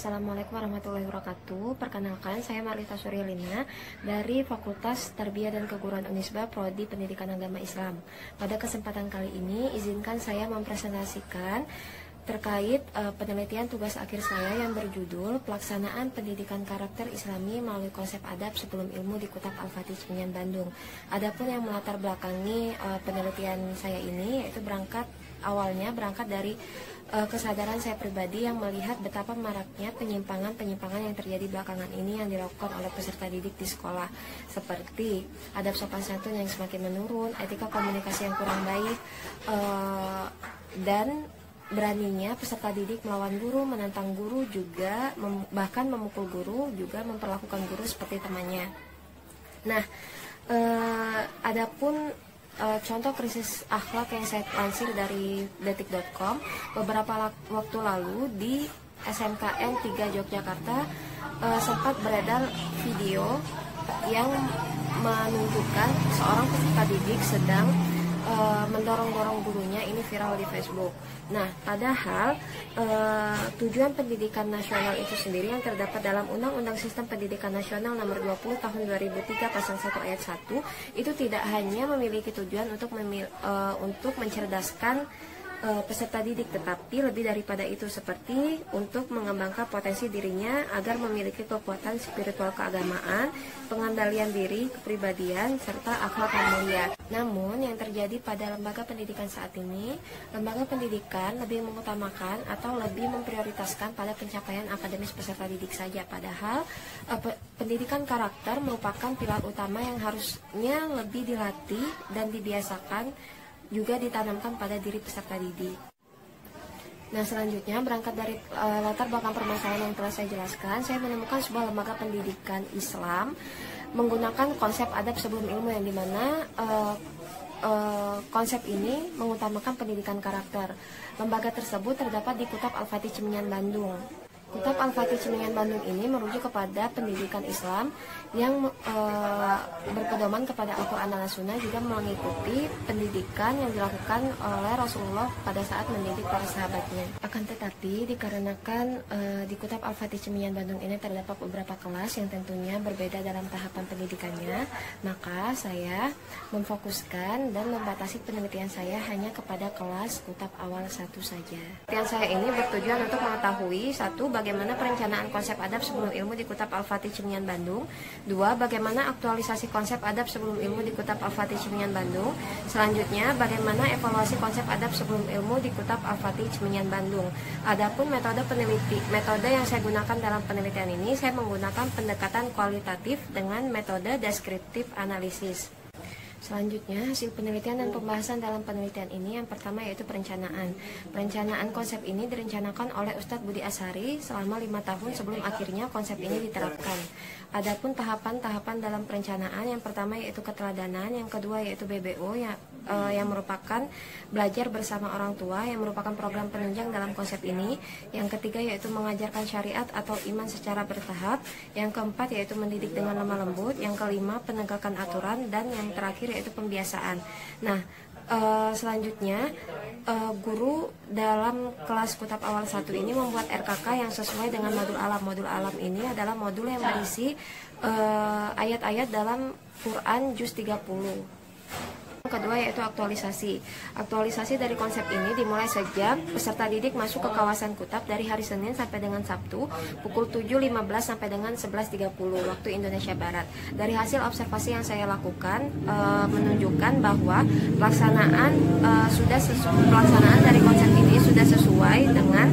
Assalamualaikum warahmatullahi wabarakatuh. Perkenalkan, saya Marlita Suryalina dari Fakultas Tarbiyah dan Keguruan Unisba Prodi Pendidikan Agama Islam. Pada kesempatan kali ini, izinkan saya mempresentasikan terkait penelitian tugas akhir saya yang berjudul Pelaksanaan Pendidikan Karakter Islami melalui konsep adab sebelum ilmu di Kutab Al-Fatih Ciminian Bandung. Adapun yang melatar belakangi penelitian saya ini yaitu awalnya berangkat dari kesadaran saya pribadi yang melihat betapa maraknya penyimpangan-penyimpangan yang terjadi belakangan ini yang dilakukan oleh peserta didik di sekolah, seperti adab sopan santun yang semakin menurun, etika komunikasi yang kurang baik, dan beraninya peserta didik melawan guru, menantang guru, juga bahkan memukul guru, juga memperlakukan guru seperti temannya. Nah, adapun contoh krisis akhlak yang saya lansir dari detik.com, beberapa waktu lalu di SMKN 3 Yogyakarta sempat beredar video yang menunjukkan seorang peserta didik sedang mendorong-dorong gurunya. Ini viral di Facebook. Nah, padahal tujuan pendidikan nasional itu sendiri yang terdapat dalam Undang-Undang Sistem Pendidikan Nasional Nomor 20 Tahun 2003 Pasal 1 Ayat 1 itu tidak hanya memiliki tujuan untuk mencerdaskan peserta didik, tetapi lebih daripada itu, seperti untuk mengembangkan potensi dirinya agar memiliki kekuatan spiritual keagamaan, pengendalian diri, kepribadian, serta akhlak yang mulia. Namun yang terjadi pada lembaga pendidikan saat ini, lembaga pendidikan lebih mengutamakan atau lebih memprioritaskan pada pencapaian akademis peserta didik saja, padahal pendidikan karakter merupakan pilar utama yang harusnya lebih dilatih dan dibiasakan, juga ditanamkan pada diri peserta didik. Nah, selanjutnya berangkat dari latar belakang permasalahan yang telah saya jelaskan, saya menemukan sebuah lembaga pendidikan Islam menggunakan konsep adab sebelum ilmu, yang dimana konsep ini mengutamakan pendidikan karakter. Lembaga tersebut terdapat di Kutab Al-Fatih Ciminian Bandung. Kutab Al-Fatih Ciminian Bandung ini merujuk kepada pendidikan Islam yang berpedoman kepada Al-Quran dan As-Sunnah, juga mengikuti pendidikan yang dilakukan oleh Rasulullah pada saat mendidik para sahabatnya. Akan tetapi, dikarenakan di Kutab Al-Fatih Ciminian Bandung ini terdapat beberapa kelas yang tentunya berbeda dalam tahapan pendidikannya, maka saya memfokuskan dan membatasi penelitian saya hanya kepada kelas Kutab awal 1 saja. Penelitian saya ini bertujuan untuk mengetahui: 1. Bagaimana perencanaan konsep adab sebelum ilmu di Kutab Al-Fatih Ciminian Bandung. 2. Bagaimana aktualisasi konsep adab sebelum ilmu di Kutab Al-Fatih Ciminian Bandung. Selanjutnya, bagaimana evaluasi konsep adab sebelum ilmu di Kutab Al-Fatih Ciminian Bandung. Adapun metode yang saya gunakan dalam penelitian ini, saya menggunakan pendekatan kualitatif dengan metode deskriptif analisis. Selanjutnya, hasil penelitian dan pembahasan dalam penelitian ini, yang pertama yaitu perencanaan. Perencanaan konsep ini direncanakan oleh Ustadz Budi Ashari selama 5 tahun sebelum akhirnya konsep ini diterapkan. Adapun tahapan-tahapan dalam perencanaan, yang pertama yaitu keteladanan, yang kedua yaitu BBO yang merupakan belajar bersama orang tua, yang merupakan program penunjang dalam konsep ini. Yang ketiga yaitu mengajarkan syariat atau iman secara bertahap. Yang keempat yaitu mendidik dengan lemah lembut. Yang kelima penegakan aturan, dan yang terakhir yaitu pembiasaan. Nah, selanjutnya guru dalam kelas Kutab awal 1 ini membuat RKK yang sesuai dengan modul alam. Modul alam ini adalah modul yang berisi ayat-ayat dalam Quran juz 30. Kedua yaitu aktualisasi. Aktualisasi dari konsep ini dimulai sejak peserta didik masuk ke kawasan Kutab dari hari Senin sampai dengan Sabtu pukul 7.15 sampai dengan 11.30 waktu Indonesia Barat. Dari hasil observasi yang saya lakukan menunjukkan bahwa pelaksanaan dari konsep ini sudah sesuai dengan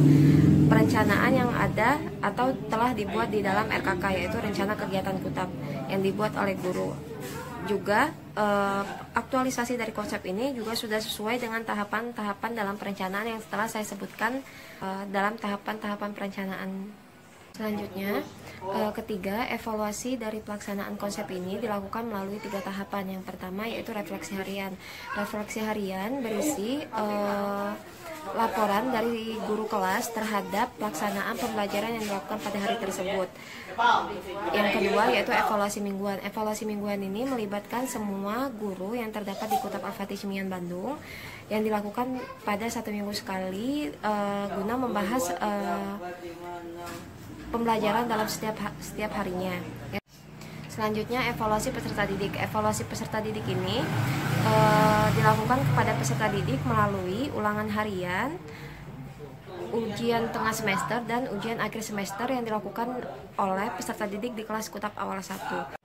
perencanaan yang ada atau telah dibuat di dalam RKK, yaitu rencana kegiatan Kutab yang dibuat oleh guru. Juga aktualisasi dari konsep ini juga sudah sesuai dengan tahapan-tahapan dalam perencanaan yang telah saya sebutkan dalam tahapan-tahapan perencanaan. Selanjutnya, ketiga, evaluasi dari pelaksanaan konsep ini dilakukan melalui 3 tahapan. Yang pertama yaitu refleksi harian. Refleksi harian berisi laporan dari guru kelas terhadap pelaksanaan pembelajaran yang dilakukan pada hari tersebut. Yang kedua yaitu evaluasi mingguan. Evaluasi mingguan ini melibatkan semua guru yang terdapat di Kutab Al-Fatih Ciminian Bandung, yang dilakukan pada 1 minggu sekali guna membahas pembelajaran dalam setiap harinya. Selanjutnya, evaluasi peserta didik. Evaluasi peserta didik ini dilakukan kepada peserta didik melalui ulangan harian, ujian tengah semester, dan ujian akhir semester yang dilakukan oleh peserta didik di kelas Kutap Awal 1.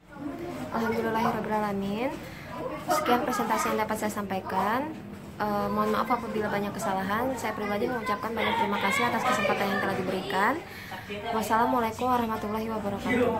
Alhamdulillahirrahmanirrahim. Sekian presentasi yang dapat saya sampaikan. Mohon maaf apabila banyak kesalahan. Saya pribadi mengucapkan banyak terima kasih atas kesempatan yang telah diberikan. Wassalamualaikum warahmatullahi wabarakatuh.